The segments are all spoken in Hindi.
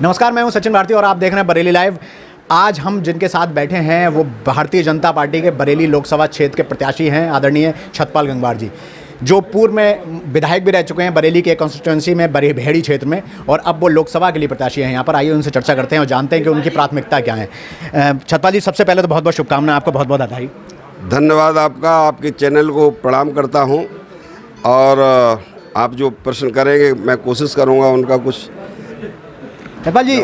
नमस्कार, मैं हूं सचिन भारती और आप देख रहे हैं बरेली लाइव। आज हम जिनके साथ बैठे हैं वो भारतीय जनता पार्टी के बरेली लोकसभा क्षेत्र के प्रत्याशी हैं आदरणीय छतपाल गंगवार जी, जो पूर्व में विधायक भी रह चुके हैं बरेली के कॉन्स्टिट्यूंसी में, भेड़ी क्षेत्र में, और अब वो लोकसभा के लिए प्रत्याशी हैं यहाँ पर। आइए उनसे चर्चा करते हैं और जानते हैं कि उनकी प्राथमिकता क्या है। छतपाल जी, सबसे पहले तो बहुत बहुत शुभकामनाएं, आपको बहुत बहुत बधाई। धन्यवाद आपका, आपके चैनल को प्रणाम करता हूं। और आप जो प्रश्न करेंगे मैं कोशिश करूंगा उनका कुछ। छतपाल जी,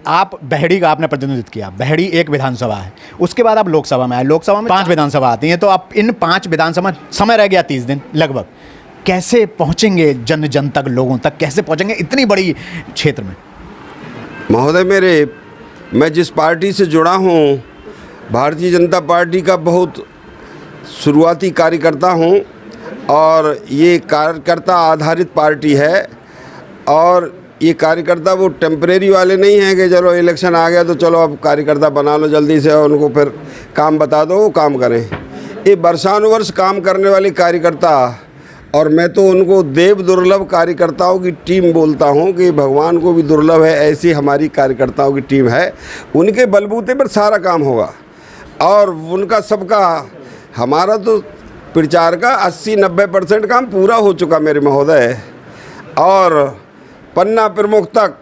आप बहेड़ी का आपने प्रतिनिधित्व किया। बहेड़ी एक विधानसभा है, उसके बाद आप लोकसभा में आए। लोकसभा में 5 विधानसभा आती हैं, तो आप इन 5 विधानसभा, समय रह गया 30 दिन लगभग, कैसे पहुंचेंगे जन जन तक, लोगों तक कैसे पहुंचेंगे इतनी बड़ी क्षेत्र में? महोदय, मैं जिस पार्टी से जुड़ा हूं, भारतीय जनता पार्टी का बहुत शुरुआती कार्यकर्ता हूं, और ये कार्यकर्ता आधारित पार्टी है। और ये कार्यकर्ता वो टेम्परेरी वाले नहीं हैं कि चलो इलेक्शन आ गया तो चलो अब कार्यकर्ता बना लो जल्दी से और उनको फिर काम बता दो, वो काम करें। ये वर्षानुवर्ष काम करने वाले कार्यकर्ता, और मैं तो उनको देव दुर्लभ कार्यकर्ताओं की टीम बोलता हूँ कि भगवान को भी दुर्लभ है, ऐसी हमारी कार्यकर्ताओं की टीम है। उनके बलबूते पर सारा काम होगा, और उनका सबका, हमारा तो प्रचार का 80-90% काम पूरा हो चुका मेरे महोदय। और पन्ना प्रमुख तक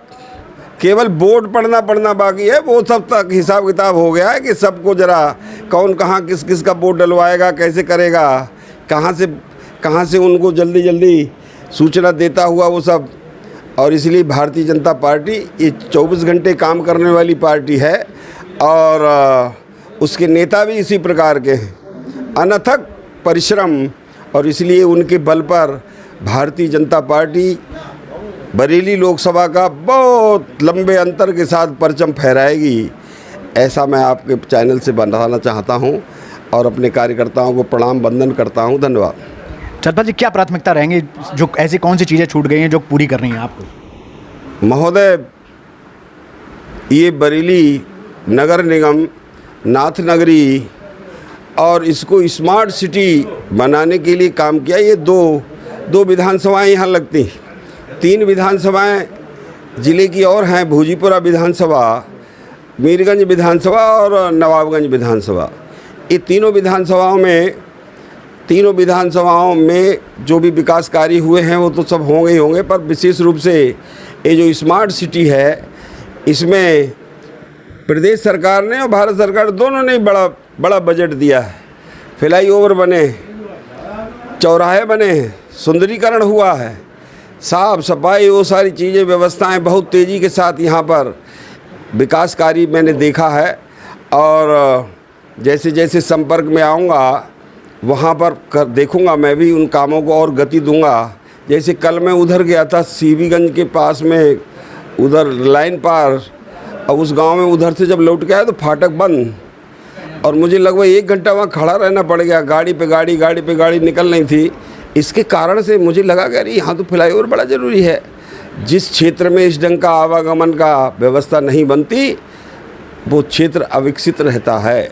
केवल बोर्ड पढ़ना बाकी है, वो सब तक हिसाब किताब हो गया है कि सबको ज़रा कौन कहाँ किस किस का बोर्ड डलवाएगा, कैसे करेगा, कहाँ से उनको जल्दी सूचना देता हुआ वो सब। और इसलिए भारतीय जनता पार्टी ये 24 घंटे काम करने वाली पार्टी है, और उसके नेता भी इसी प्रकार के हैं, अनथक परिश्रम। और इसलिए उनके बल पर भारतीय जनता पार्टी बरेली लोकसभा का बहुत लंबे अंतर के साथ परचम फहराएगी, ऐसा मैं आपके चैनल से बताना चाहता हूं, और अपने कार्यकर्ताओं को प्रणाम वंदन करता हूं। धन्यवाद। छतपाल जी, क्या प्राथमिकता रहेंगी, जो ऐसी कौन सी चीज़ें छूट गई हैं जो पूरी करनी है आपको? महोदय, ये बरेली नगर निगम, नाथ नगरी, और इसको स्मार्ट सिटी बनाने के लिए काम किया। ये दो विधानसभाएं यहाँ लगती, 3 विधानसभाएं ज़िले की और हैं, भूजीपुरा विधानसभा, मीरगंज विधानसभा और नवाबगंज विधानसभा। ये तीनों विधानसभाओं में जो भी विकास कार्य हुए हैं वो तो सब होंगे ही होंगे, पर विशेष रूप से ये जो स्मार्ट सिटी है, इसमें प्रदेश सरकार ने और भारत सरकार दोनों ने बड़ा बजट दिया है। फ्लाईओवर बने, चौराहे बने हैं, सुंदरीकरण हुआ है, साफ सफाई, वो सारी चीज़ें, व्यवस्थाएं बहुत तेज़ी के साथ यहाँ पर विकास कार्य मैंने देखा है। और जैसे जैसे संपर्क में आऊँगा वहाँ पर देखूँगा, मैं भी उन कामों को और गति दूँगा। जैसे कल मैं उधर गया था, सीबीगंज के पास में, उधर लाइन पार, और उस गांव में उधर से जब लौट के आया तो फाटक बंद, और मुझे लगभग 1 घंटा वहाँ खड़ा रहना पड़ गया। गाड़ी पे गाड़ी निकल नहीं थी। इसके कारण से मुझे लगा कि अरे यहाँ तो फ्लाईओवर बड़ा ज़रूरी है। जिस क्षेत्र में इस ढंग का आवागमन का व्यवस्था नहीं बनती, वो क्षेत्र अविकसित रहता है।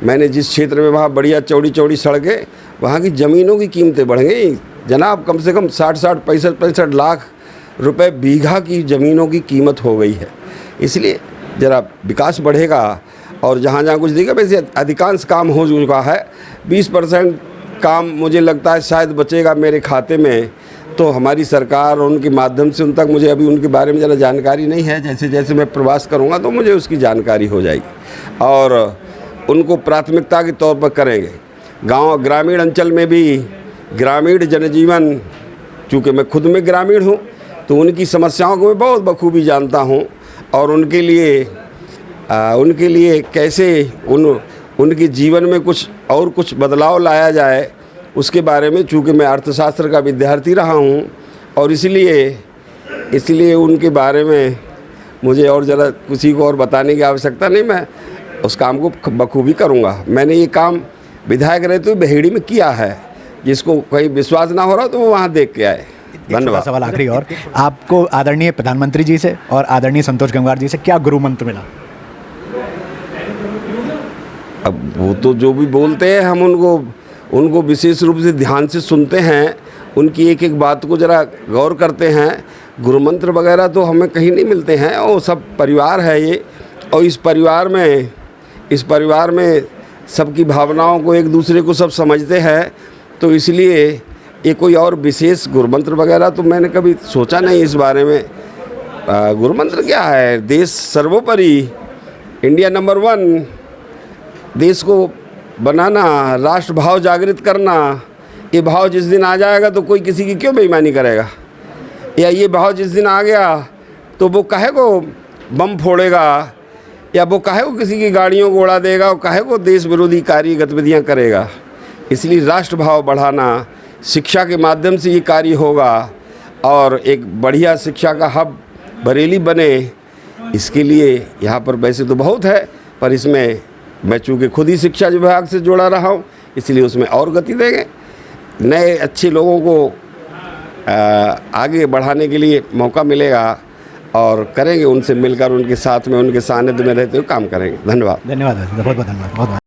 मैंने जिस क्षेत्र में वहाँ बढ़िया चौड़ी सड़कें, वहाँ की ज़मीनों की कीमतें बढ़ गई जनाब, कम से कम 60 65 लाख रुपए बीघा की ज़मीनों की कीमत हो गई है। इसलिए ज़रा विकास बढ़ेगा, और जहाँ कुछ दिखेगा, वैसे अधिकांश काम हो चुका है। 20% काम मुझे लगता है शायद बचेगा मेरे खाते में। तो हमारी सरकार और उनके माध्यम से उन तक, मुझे अभी उनके बारे में ज़रा जानकारी नहीं है, जैसे जैसे मैं प्रवास करूँगा तो मुझे उसकी जानकारी हो जाएगी, और उनको प्राथमिकता के तौर पर करेंगे। ग्रामीण अंचल में भी ग्रामीण जनजीवन, चूँकि मैं खुद में ग्रामीण हूँ, तो उनकी समस्याओं को मैं बहुत बखूबी जानता हूँ, और उनके लिए कैसे उनके जीवन में कुछ बदलाव लाया जाए, उसके बारे में, चूँकि मैं अर्थशास्त्र का विद्यार्थी रहा हूँ, और इसलिए उनके बारे में मुझे और ज़रा किसी को और बताने की आवश्यकता नहीं। मैं उस काम को बखूबी करूँगा। मैंने ये काम विधायक रहते हुए बहेड़ी में किया है, जिसको कहीं विश्वास ना हो रहा तो वो वहाँ देख के आए। धन्यवाद। सवाल आखिरी, और आपको आदरणीय प्रधानमंत्री जी से और आदरणीय संतोष गंगवार जी से क्या गुरु मंत्र मिला? अब वो तो जो भी बोलते हैं, हम उनको विशेष रूप से ध्यान से सुनते हैं, उनकी एक एक बात को ज़रा गौर करते हैं। गुरु मंत्र वगैरह तो हमें कहीं नहीं मिलते हैं, वो सब परिवार है ये। और इस परिवार में सबकी भावनाओं को एक दूसरे को सब समझते हैं, तो इसलिए ये कोई और विशेष गुरु मंत्र वगैरह तो मैंने कभी सोचा नहीं इस बारे में। गुरु मंत्र क्या है, देश सर्वोपरि, इंडिया नंबर 1, देश को बनाना, राष्ट्र भाव जागृत करना। ये भाव जिस दिन आ जाएगा तो कोई किसी की क्यों बेईमानी करेगा, या ये भाव जिस दिन आ गया तो वो काहे को बम फोड़ेगा, या वो काहे को किसी की गाड़ियों को उड़ा देगा, और काहे को देश विरोधी कार्य गतिविधियाँ करेगा। इसलिए राष्ट्र भाव बढ़ाना, शिक्षा के माध्यम से ये कार्य होगा और एक बढ़िया शिक्षा का हब बरेली बने। इसके लिए यहाँ पर पैसे तो बहुत है, पर इसमें मैं चूँकि खुद ही शिक्षा विभाग से जुड़ा रहा हूँ, इसलिए उसमें और गति देंगे। नए अच्छे लोगों को आगे बढ़ाने के लिए मौका मिलेगा और करेंगे, उनसे मिलकर उनके साथ में, उनके सानिध्य में रहते हुए काम करेंगे। धन्यवाद। धन्यवाद, बहुत बहुत धन्यवाद, बहुत बहुत।